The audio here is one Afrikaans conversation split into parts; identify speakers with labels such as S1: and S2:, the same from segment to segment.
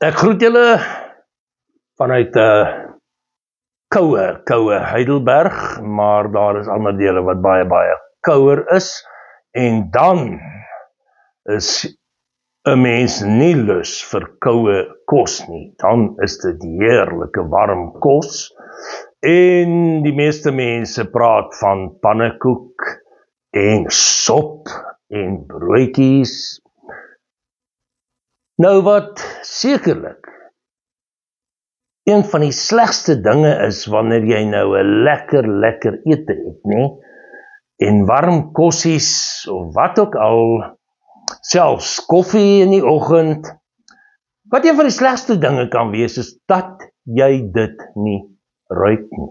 S1: Ek groet julle vanuit koue Heidelberg, maar daar is ander dele wat baie kouer is, en dan is 'n mens nie lus vir koue kos nie. Dan is dit heerlike warm kos, en die meeste mense praat van pannekoek en sop en broodjies. Nou wat sekerlik een van die slegste dinge is wanneer jy nou 'n lekker ete het, nê? En warm kossies of wat ook al, selfs koffie in die oggend. Wat een van die slegste dinge kan wees is dat jy dit nie ruik nie.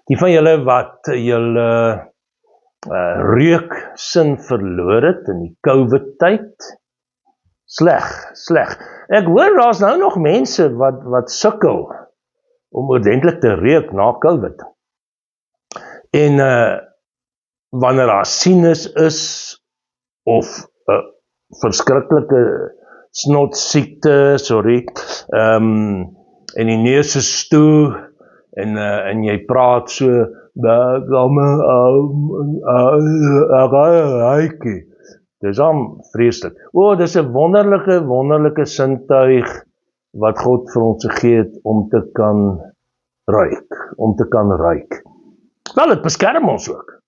S1: Die van julle wat julle reuksin verloor het in die COVID tyd, sleg. Ek hoor daar's nou nog mense wat sukkel om ordentlik te reuk na COVID. En wanneer daar sinus is of verskriklike snotsiekte, en die neus is toe en jy praat so, dis am vreeslik. Dis 'n wonderlike sintuig wat God vir ons gegee het om te kan ruik. Wel, dit beskerm ons ook.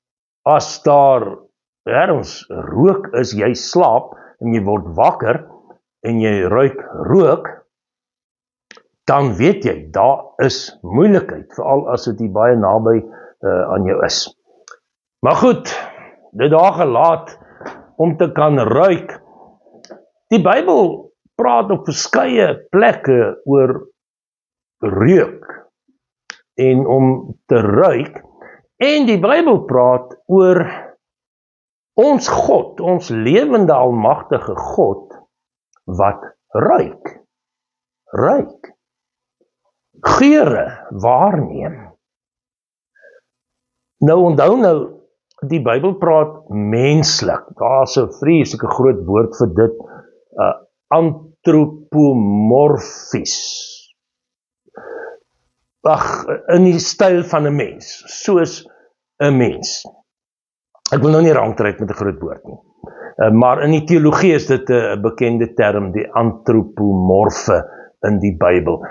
S1: As daar ergens rook is, jy slaap en jy word wakker en jy ruik rook, dan weet jy, daar is moeilikheid, veral as dit baie naby aan jou is. Maar goed, dit daar gelaat om te kan ruik. Die Bybel praat op verskeie plekke oor reuk en om te ruik, en die Bybel praat oor ons God, ons lewende almagtige God, wat ruik. Geure waarneem. Nou onthou die Bybel praat menslik. Daar's 'n vreeslike groot woord vir dit, antropomorfies. In die styl van 'n mens, soos 'n mens. Ek wil nou nie rangtrek met 'n groot woord nie. Maar in die teologie is dit 'n bekende term, die antropomorfe in die Bybel.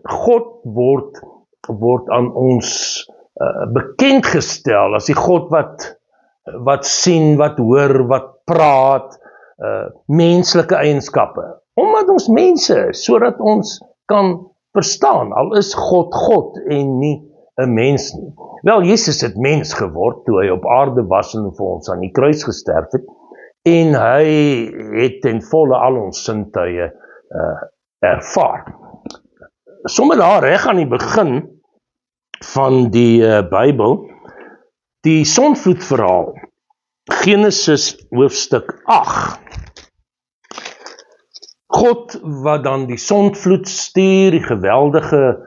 S1: God word aan ons bekendgestel as die God wat sien, wat hoor, wat praat, menslike eienskappe. Omdat ons mense is, sodat ons kan verstaan, al is God en nie 'n mens nie. Wel, Jesus het mens geword toe hy op aarde was en vir ons aan die kruis gesterf het, en hy het ten volle al ons sintuie ervaar. Sommige daar reg aan die begin van die Bybel, die sonvloedverhaal, Genesis hoofstuk 8. God wat dan die sonvloed stuur, die geweldige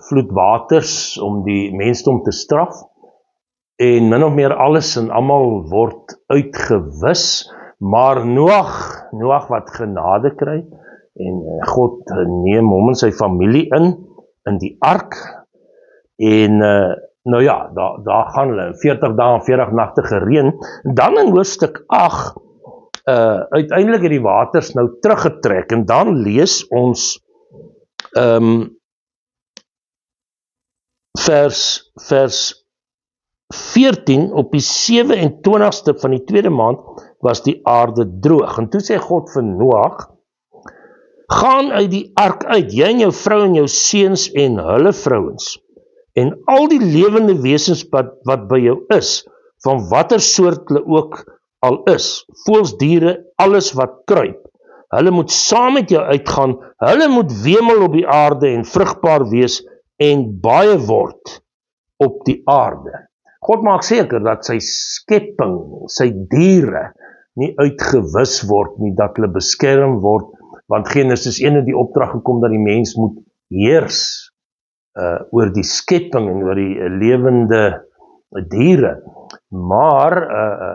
S1: vloedwaters om die mensdom te straf, en min of meer alles en almal word uitgewis, maar Noag wat genade kry, en God neem hom en sy familie in die ark, en daar gaan hulle 40 dae en 40 nagte gereën. Dan in hoofstuk 8 uiteindelik het die waters nou teruggetrek, en dan lees ons vers 14, op die 27ste van die tweede maand was die aarde droog, en toe sê God vir Noag, gaan uit die ark uit, jy en jou vrou en jou seuns en hulle vrouens, en al die lewende wesens wat by jou is, van watter soort hulle ook al is, voëls, diere, alles wat kruip, hulle moet saam met jou uitgaan, hulle moet wemel op die aarde en vrugbaar wees en baie word op die aarde. God maak seker dat sy skepping, sy diere, nie uitgewis word nie, dat hulle beskerm word, want Genesis 1 het die opdrag gekom dat die mens moet heers oor die skepping en oor die lewende diere, maar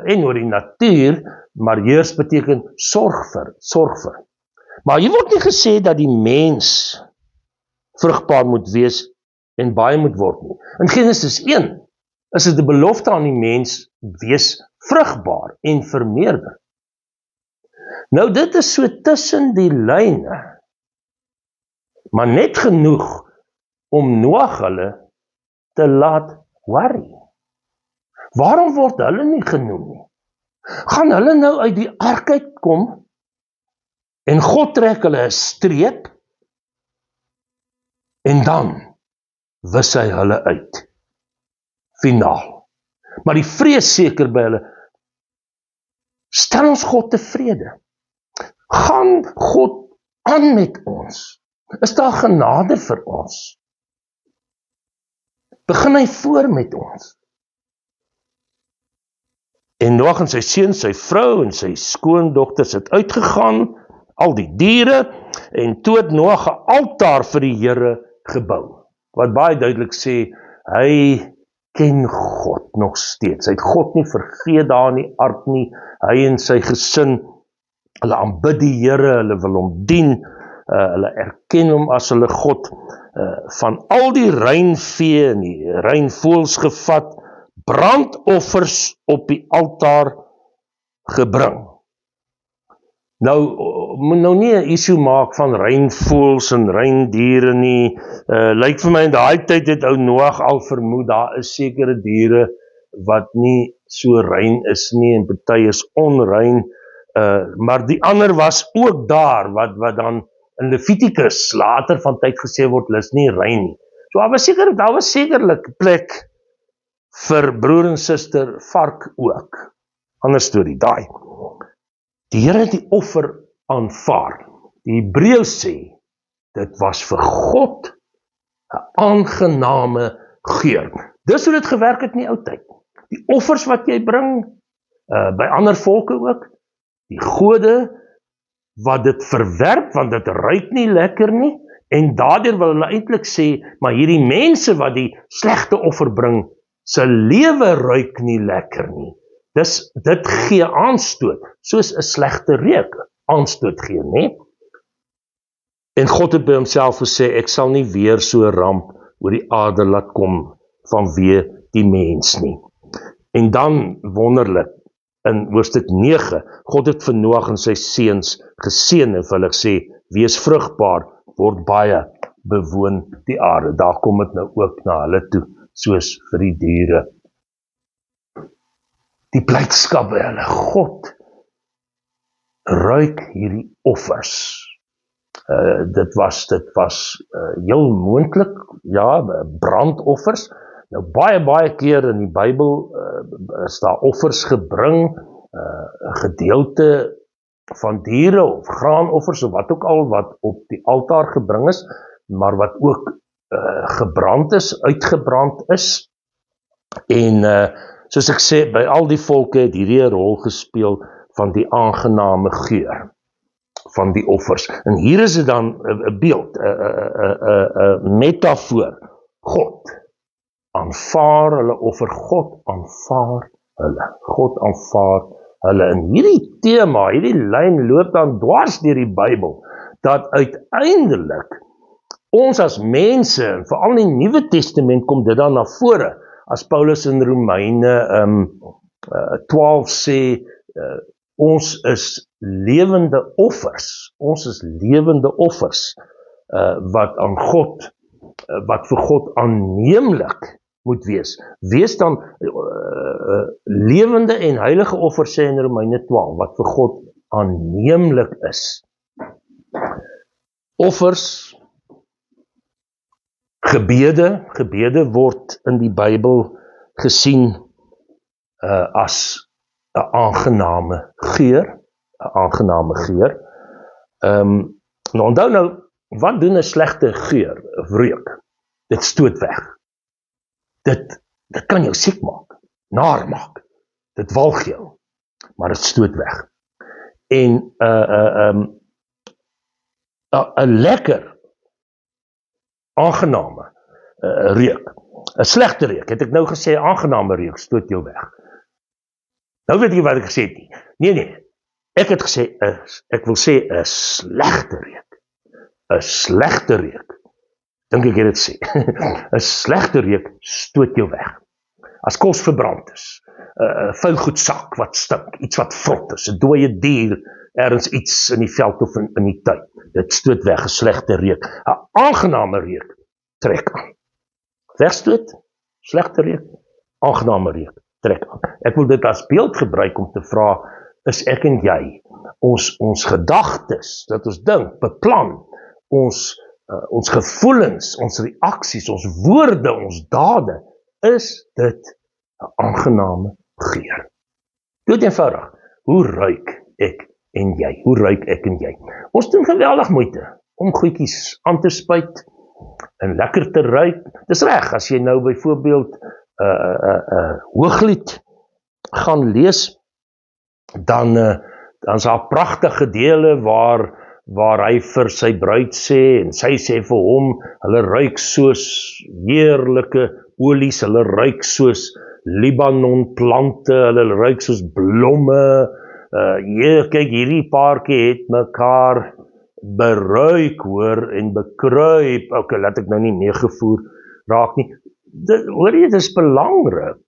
S1: en oor die natuur, maar heers beteken sorg vir. Maar hier word nie gesê dat die mens vrugbaar moet wees en baie moet word nie. In Genesis 1 is dit 'n belofte aan die mens, wees vrugbaar en vermeerder. Nou dit is so tussen die lyne, maar net genoeg om Noag hulle te laat worry. Waarom word hulle nie genoem nie? Gaan hulle nou uit die ark uitkom en God trek hulle 'n streep en dan wis hy hulle uit. Finaal. Maar die vrees seker by hulle, stel ons God tevrede? Gaan God aan met ons? Is daar genade vir ons? Begin hy voor met ons? En Noag en sy seun, sy vrou en sy skoondogters het uitgegaan, al die diere, en toe het Noag 'n altaar vir die Here gebou. Wat baie duidelik sê, hy ken God nog steeds. Hy het God nie vergeet daar in die ark nie. Hy en sy gesin, hulle aanbid die Here, hulle wil hom dien, hulle erken hom as hulle God, van al die reinvee en die reinvoëls gevat, brandoffers op die altaar gebring. Nou, moet nou nie 'n issue maak van reinvoëls en reindiere nie. Lyk vir my in daai tyd het ou Noag al vermoed, daar is sekere diere wat nie so rein is nie en party is onrein, maar die ander was ook daar, wat dan in Levitikus later van tyd gesê word, hulle is nie rein nie. So daar was sekerlik plek vir broer en suster vark ook. Ander storie, daai. Die Here het die offer aanvaar. Die Hebreërs sê, dit was vir God 'n aangename geur. Dis hoe dit gewerk het in die ou tyd. Die offers wat jy bring, by ander volke ook, die gode wat dit verwerp, want dit ruik nie lekker nie, en daardeur wil hulle eintlik sê, maar hierdie mense wat die slegte offer bring, se lewe ruik nie lekker nie. Dit gee aanstoot, soos 'n slegte reuk aanstoot gee, né? En God het by homself gesê, ek sal nie weer so 'n ramp oor die aarde laat kom vanweë die mens nie. En dan, wonderlik, in hoofstuk 9, God het vir Noag en sy seuns geseën en vir hulle gesê, wees vrugbaar, word baie, bewoon die aarde. Daar kom dit nou ook na hulle toe, soos vir die diere. Die blydskap by hulle, God ruik hierdie offers. Dit was heel moontlik, ja, brandoffers. Nou baie keer in die Bybel is daar offers gebring, 'n gedeelte van diere of graanoffers of wat ook al wat op die altaar gebring is, maar wat ook gebrand is, uitgebrand is. En soos ek sê, by al die volke het hierdie 'n rol gespeel van die aangename geur van die offers. En hier is dit dan 'n beeld, 'n metafoor. God aanvaar hulle offer, God aanvaar hulle. En hierdie tema, hierdie lyn loop dan dwars deur die Bybel, dat uiteindelik ons as mense, en veral in die Nuwe Testament kom dit dan na vore, as Paulus in Romeine 12 sê, ons is lewende offers, wat aan God, wat vir God aanneemlik moet wees. Wees dan lewende en heilige offers, sê in Romeine 12, wat vir God aanneemlik is. Offers, gebede word in die Bybel gesien as 'n aangename geur, Nou onthou nou, wat doen 'n slegte geur of reuk? Dit stoot weg. Dit kan jou siek maak, naar maak. Dit walg jou, maar dit stoot weg. En 'n lekker, aangename reuk. 'n Slegte reuk, het ek nou gesê, aangename reuk stoot jou weg. Nou weet jy wat ek gesê het nie. Nee, Ek het gesê, ek wil sê, 'n slegte reuk. 'n Slegte reuk, dink ek het dit sê. 'n Slegte reuk stoot jou weg. As kos verbrand is, 'n vuilgoedsak wat stink, iets wat vrot is, 'n dooie dier, ergens iets in die veld of in die tuin. Dit stoot weg, 'n slegte reuk. 'n Aangename reuk trek aan. Wegstoot, slegte reuk, aangename reuk trek aan. Ek wil dit as beeld gebruik om te vra, is ek en jy, ons gedagtes, dat ons dink, beplan, ons gevoelens, ons reaksies, ons woorde, ons dade, is dit 'n aangename geur. Dood eenvoudig, hoe ruik ek en jy? Hoe ruik ek en jy? Ons doen geweldig moeite om goedjies aan te spuit en lekker te ruik. Dis reg, as jy nou byvoorbeeld Hooglied gaan lees, dan is daar pragtige dele waar hy vir sy bruid sê, en sy sê vir hom, hulle ruik soos heerlike olies, hulle ruik soos Libanon plante, hulle ruik soos blomme, kyk, hierdie paartjie het mekaar beruik, hoor, en bekruip. Ok, laat ek nou nie meegevoer raak nie. Hoor jy, dit is belangrik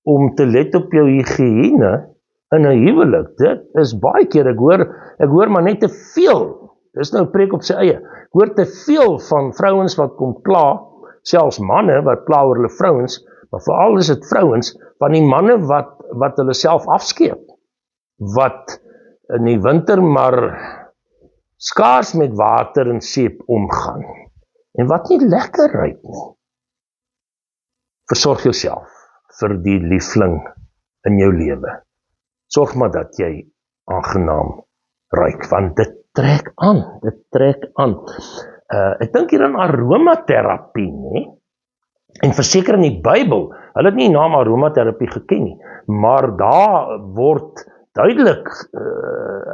S1: om te let op jou higiëne in 'n huwelik. Dit is baie keer, ek hoor maar net te veel. Dis nou 'n preek op sy eie. Ek hoor te veel van vrouens wat kom kla, selfs manne wat kla oor hulle vrouens, maar veral is dit vrouens, van die manne wat hulle self afskeep, wat in die winter maar skaars met water en seep omgaan, en wat nie lekker ruik nie. Versorg jouself vir die liefling in jou lewe. Sorg maar dat jy aangenaam ruik, want dit trek aan, ek dink hier aan aromaterapie, nee? En verseker in die Bybel, hulle het nie die naam aromaterapie geken nie, maar daar word duidelik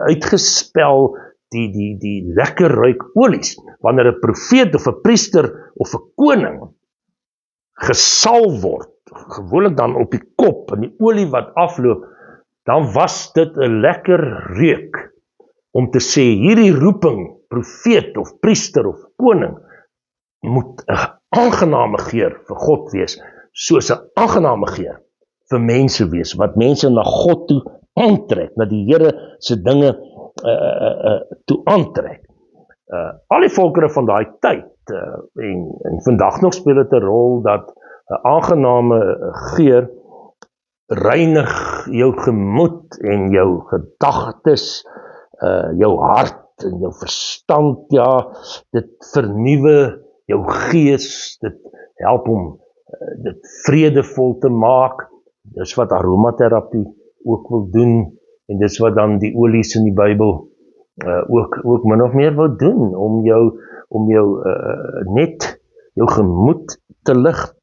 S1: uitgespel die lekker ruik olies, wanneer 'n profeet of 'n priester of 'n koning gesalf word, gewoonlik dan op die kop, en die olie wat afloop, dan was dit 'n lekker reuk, om te sê, hierdie roeping, profeet of priester of koning, moet 'n aangename geur vir God wees, soos 'n aangename geur vir mense wees, wat mense na God toe aantrek, na die Here se dinge toe aantrek. Al die volkere van daai tyd, en vandag nog speel dit 'n rol, dat 'n aangename geur reinig jou gemoed en jou gedagtes, jou hart en jou verstand, ja, dit vernuwe jou gees, dit help om dit vredevol te maak. Dis wat aromaterapie ook wil doen, en dis wat dan die olies in die Bybel ook min of meer wil doen, om jou net jou gemoed te lig.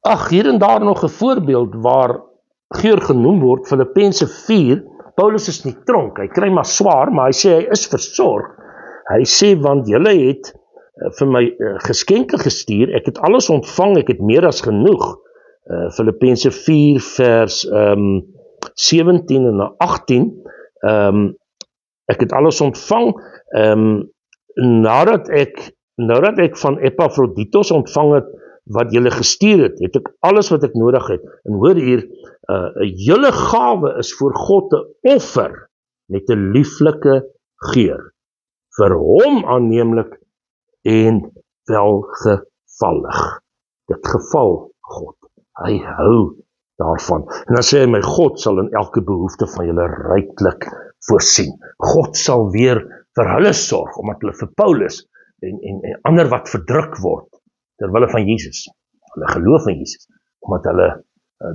S1: Ag, hier en daar nog 'n voorbeeld waar geur genoem word, Filippense 4, Paulus is in die tronk, hy kry maar swaar, maar hy sê hy is versorg. Hy sê, want julle het vir my geskenke gestuur, ek het alles ontvang, ek het meer as genoeg. Filippense 4 vers 17 en 18, ek het alles ontvang, nadat ek van Epaphroditus ontvang het, wat julle gestuur het ek alles wat ek nodig het, en hoor hier, julle gawe is voor God 'n offer, met 'n lieflike geur, vir hom aanneemlik, en welgevallig. Dit geval God, hy hou daarvan, en dan sê hy, my God sal in elke behoefte van julle ryklik voorsien. God sal weer vir hulle sorg, omdat hulle vir Paulus, en ander wat verdruk word, terwille van Jesus, hulle geloof in Jesus, omdat hulle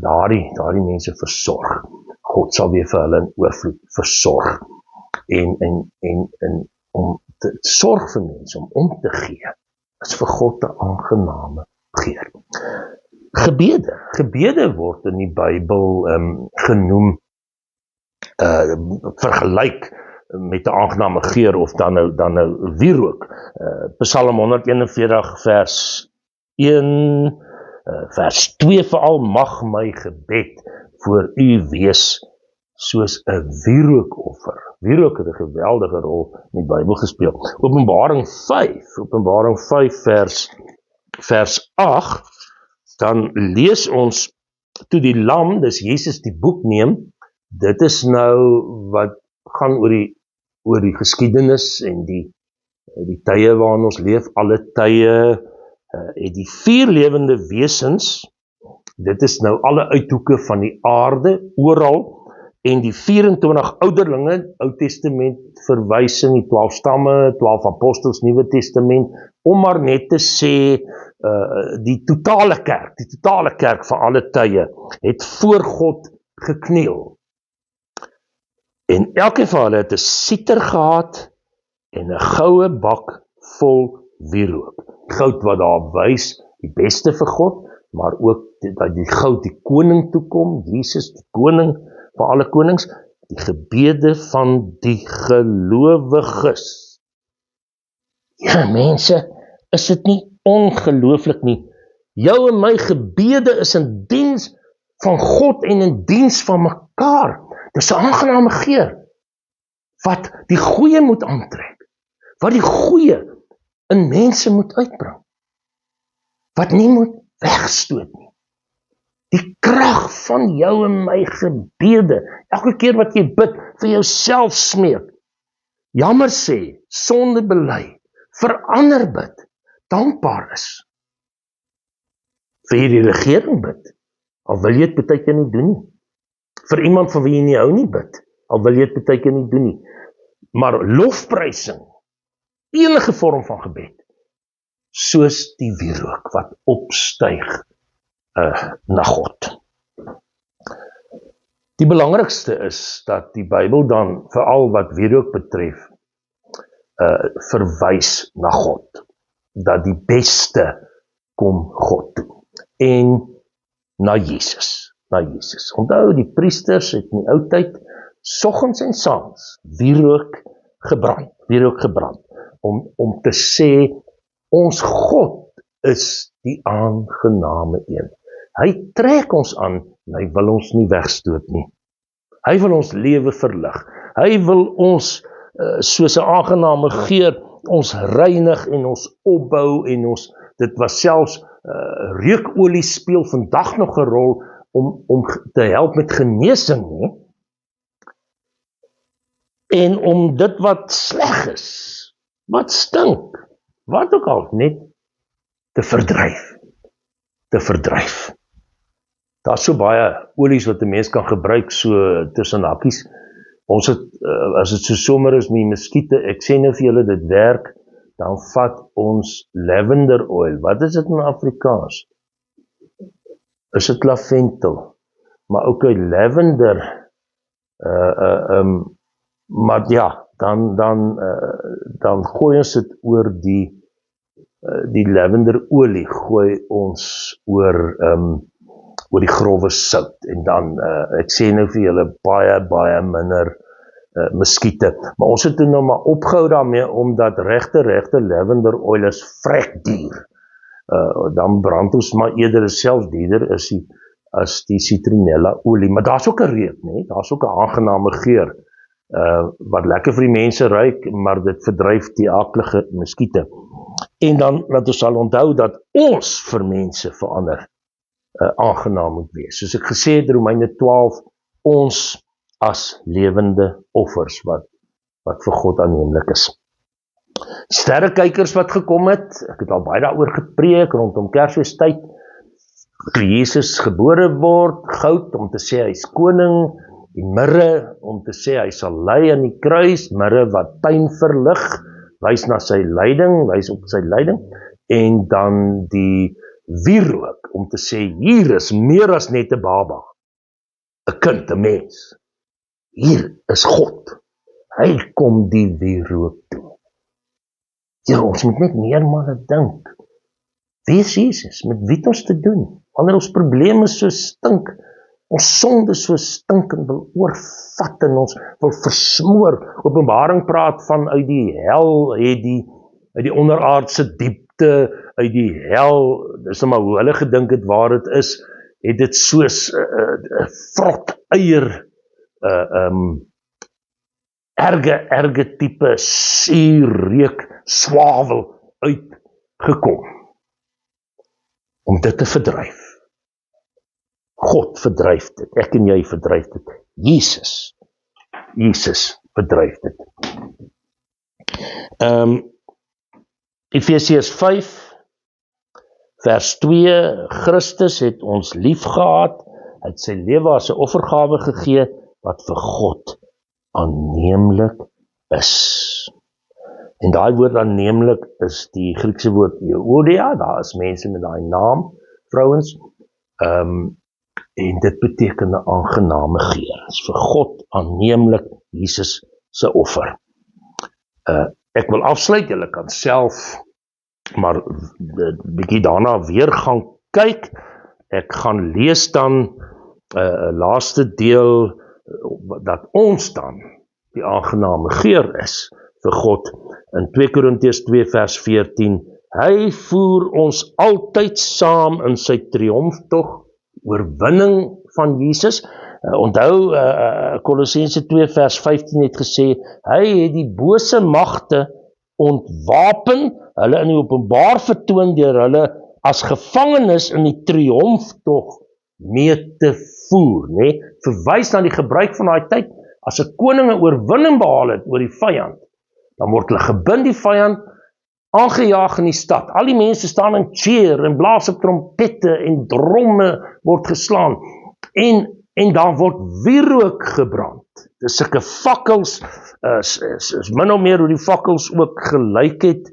S1: daardie mense versorg. God sal weer vir hulle in oorvloed versorg, en om te sorg vir mense, om te gee, is vir God 'n aangename geur. Gebede word in die Bybel genoem, vergelyk met 'n aangename geur, of dan nou wierook. Psalm 141 vers 1, vers 2 veral, mag my gebed voor u wees soos 'n wierookoffer. Wierook het 'n geweldige rol in die Bybel gespeel. Openbaring 5 vers 8, dan lees ons, toe die lam, dis Jesus, die boek neem. Dit is nou wat gaan oor die geskiedenis en die tye waarin ons leef, alle tye, het die 4 lewende wesens, dit is nou alle uithoeke van die aarde, oral, en die 24 ouderlinge, Ou Testament verwysing, die 12 stamme, 12 apostels, Nuwe Testament, om maar net te sê, die totale kerk van alle tye, het voor God gekniel. En elkeen van hulle het 'n sieter gehad en 'n goue bak vol wierook. Goud wat daar wys, die beste vir God, maar ook dat die goud die koning toekom, Jesus die koning van alle konings, die gebede van die gelowiges. Ja, mense, is dit nie ongelooflik nie? Jou en my gebede is in diens van God en in diens van mekaar. Dis 'n aangename geur, wat die goeie moet aantrek, wat die goeie in mense moet uitbring, wat nie moet wegstoot nie. Die krag van jou en my gebede, elke keer wat jy bid, vir jouself smeek, jammer sê, sonde bely, verander bid, dankbaar is, vir die regering bid, al wil jy dit baie keer nie doen nie, vir iemand van wie jy nie hou nie bid, al wil jy dit baie keer nie doen nie, maar lofprysing, enige vorm van gebed, soos die wierook wat opstyg na God. Die belangrikste is dat die Bybel dan, veral wat wierook betref, verwys na God, dat die beste kom God toe, en na Jesus. Onthou, die priesters het in die ou tyd, soggens en saans, wierook gebrand, om te sê, ons God is die aangename een. Hy trek ons aan, en hy wil ons nie wegstoot nie. Hy wil ons lewe verlig. Hy wil ons, soos 'n aangename geur, ons reinig en ons opbou, en ons, dit was selfs, reukolie speel vandag nog 'n rol, om te help met genesing, nie? En om dit wat sleg is, wat stink, wat ook al, net te verdryf. Daar's so baie olies wat 'n mens kan gebruik, so tussen hakkies. Ons het, as dit so somer is met die muskiete, ek sê nou vir julle, dit werk, dan vat ons lavender oil. Wat is dit in Afrikaans? Is dit lavendel? Maar ook lavender, maar ja, dan gooi ons dit oor die lavenderolie, gooi ons oor die grove sout, en dan, ek sê nou vir julle, baie minder muskiete, maar ons het toe nou maar opgehou daarmee, omdat regte lavenderoil is vrek duur, dan brand ons maar eerder, selfs duurder as die citronella olie, maar daar's ook 'n reuk, nee, daar's ook 'n aangename geur, wat lekker vir die mense ruik, maar dit verdryf die aaklige muskiete. En dan, dat ons sal onthou, dat ons vir mense verander, aangenaam moet wees. Soos ek gesê het, Romeine 12, ons as lewende offers, wat vir God aanneemlik is. Sterrekykers wat gekom het, ek het al baie daaroor gepreek, rondom Kersfeestyd, toe Jesus gebore word, goud, om te sê hy is koning, die mirre, om te sê hy sal ly aan die kruis, mirre wat tuin verlig, wys na sy lyding, wys op sy lyding, en dan die wierook, om te sê, hier is meer as net 'n baba, 'n kind, 'n mens, hier is God, hy kom die wierook toe. Ja, ons moet net meermale dink, wie is Jesus, met wie het ons te doen, wanneer ons probleme so stink, ons sonde so stink en wil oorvat en ons wil versmoor. Openbaring praat van uit die hel, uit die onderaardse diepte, uit die hel, dis nou maar hoe hulle gedink het waar het is, het dit soos vrot eier erge tipe suurreuk swavel uitgekom om dit te verdryf. God verdryf dit, ek en jy verdryf dit. Jesus verdryf dit. Efesiërs 5 vers 2, Christus het ons lief gehad, hy het sy lewe as 'n offergawe gegee, wat vir God aanneemlik is. En daai woord aanneemlik is die Griekse woord euodia, daar is mense met daai naam, vrouens, en dit beteken 'n aangename geur. Dit is vir God aanneemlik Jesus se offer. Ek wil afsluit, julle kan self maar 'n bietjie daarna weer gaan kyk. Ek gaan lees dan laaste deel dat ons dan die aangename geur is vir God in 2 Korintiërs 2 vers 14. Hy voer ons altyd saam in sy triomftog, oorwinning van Jesus. Onthou Kolossense 2 vers 15 het gesê, hy het die bose magte ontwapen, hulle in die openbaar vertoon deur hulle as gevangenes in die triomftog mee te voer, nee? Verwys na die gebruik van daai tyd, as 'n koning 'n oorwinning behaal het oor die vyand, dan word hulle gebind die vyand, aangejaag in die stad. Al die mense staan in cheer en blaas op trompette en dromme word geslaan. En daar word wierook gebrand. Dis sulke fakkels, is min of meer hoe die fakkels ook gelyk het,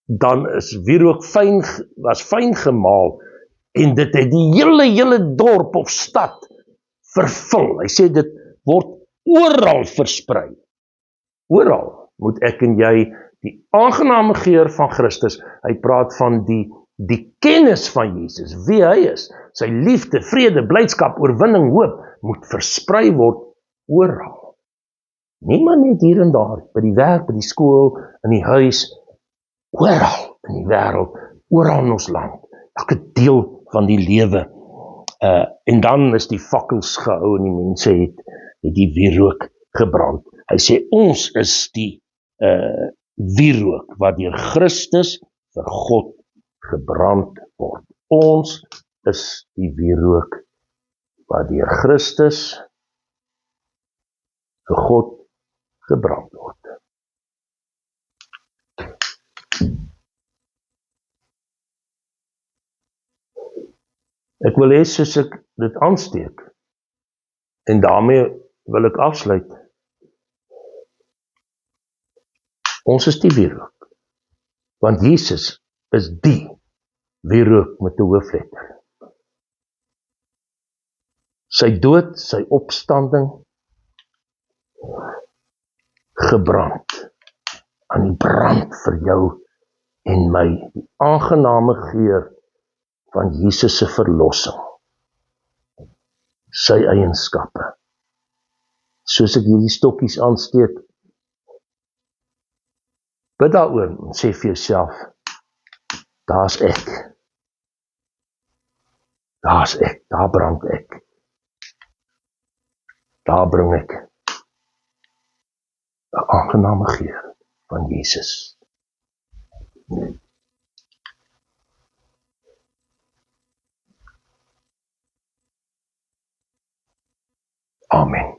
S1: dan is wierook was fyn gemaal, en dit het die hele dorp of stad vervul. Hy sê dit word oral versprei. Oral moet ek en jy die aangename geur van Christus, hy praat van die kennis van Jesus, wie hy is, sy liefde, vrede, blydskap, oorwinning, hoop, moet versprei word oral. Nie maar net hier en daar, by die werk, by die skool, in die huis, oral in die wêreld, oral in ons land, elke deel van die lewe. En dan is die fakkels gehou en die mense het die wierook gebrand. Hy sê ons is die wierook wat deur Christus vir God gebrand word. Ons is die wierook wat deur Christus vir God gebrand word. Ek wil hê soos ek dit aansteek, en daarmee wil ek afsluit. Ons is die wierook, want Jesus is die wierook met 'n hoofletter. Sy dood, sy opstanding, gebrand, aan die brand vir jou en my, die aangename geur van Jesus se verlossing, sy eienskappe. Soos ek hierdie stokkies aansteek, bid daaroor en sê vir jouself, daar's ek, daar brand ek, daar bring ek 'n aangename geur van Jesus. Amen.